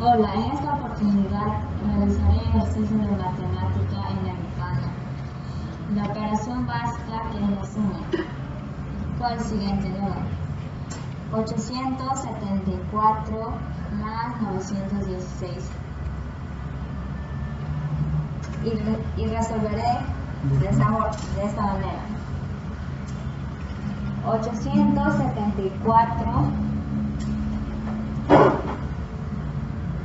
Hola, en esta oportunidad realizaré ejercicios de matemática en el plano. La operación básica que es la suma con el siguiente número: 874 más 916. Y resolveré de esta manera. 874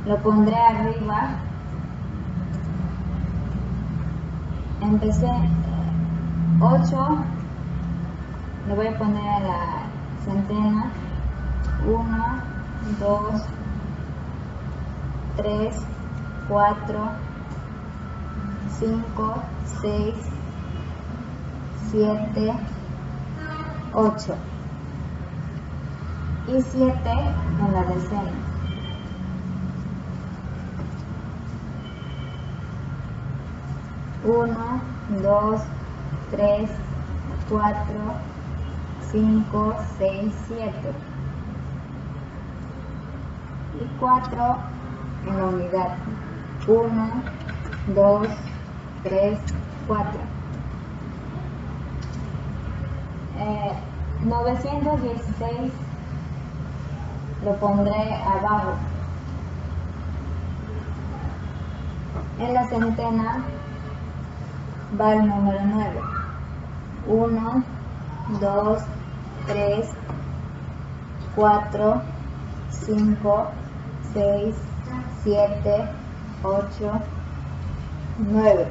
lo pondré arriba. Empecé 8, lo voy a poner a la centena. 1, 2, 3, 4, 5, 6, 7, 8 y 7 en la decena. Uno, 2, 3, 4, 5, 6, 7 y 4 en la unidad. 1, 2, 3, 4. 916 lo pondré abajo. En la centena va el número 9. 1, 2, 3, 4, 5, 6, 7, 8, 9.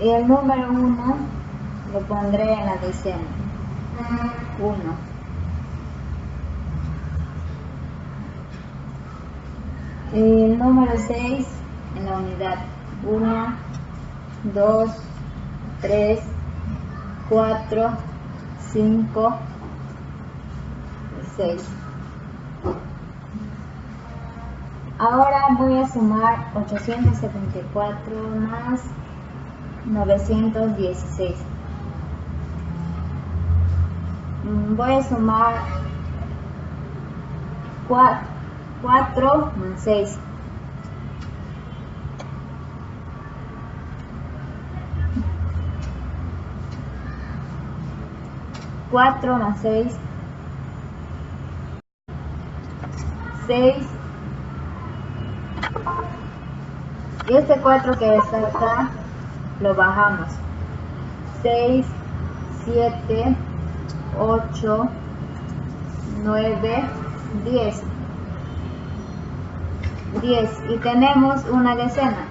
Y el número 1 lo pondré en la decena. 1. Y el número 6 en la unidad. 1, 2, 3, 4, 5, 6. Ahora voy a sumar 874 más 916. Voy a sumar 4 más 6. 4 más 6, 6. Y este 4 que está acá lo bajamos. 6, 7, 8, 9, 10. 10. Y tenemos una decena.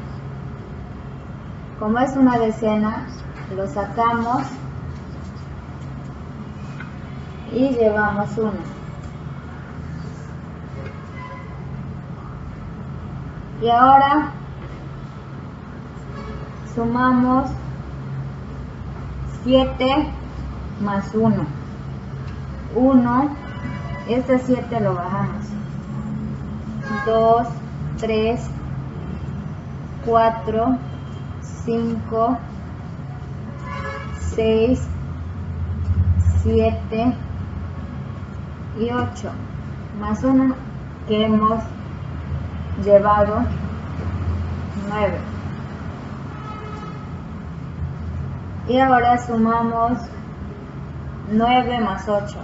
Como es una decena, lo sacamos y llevamos 1. Y ahora sumamos 7 más 1. 1, este 7 lo bajamos. 2, 3, 4, 5, 6, 7 y 8. Más 1 que hemos llevado 9. Y ahora sumamos 9 más 8.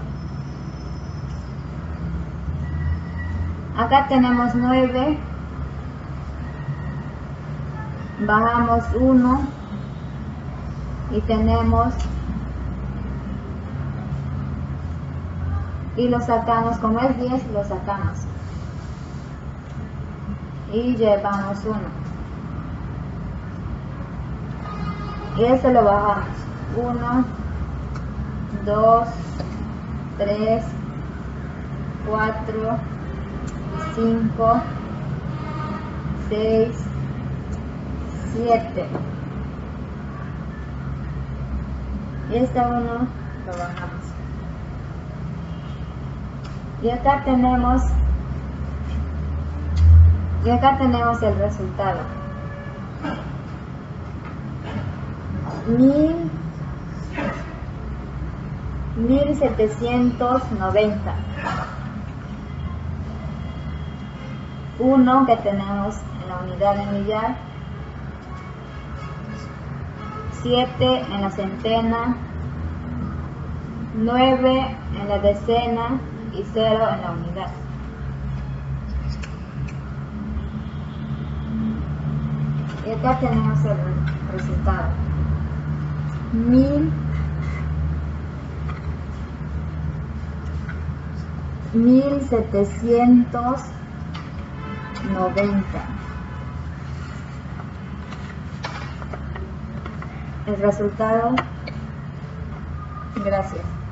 Acá tenemos 9, bajamos 1 y tenemos, y lo sacamos, como es 10 lo sacamos y llevamos 1 y este lo bajamos. 1, 2, 3, 4, 5, 6, 7 y este 1 lo bajamos. Y acá tenemos el resultado. 1000 1790. 1 que tenemos en la unidad de millar, 7 en la centena, 9 en la decena y 0 en la unidad. Y acá tenemos el resultado. 1790. El resultado, gracias.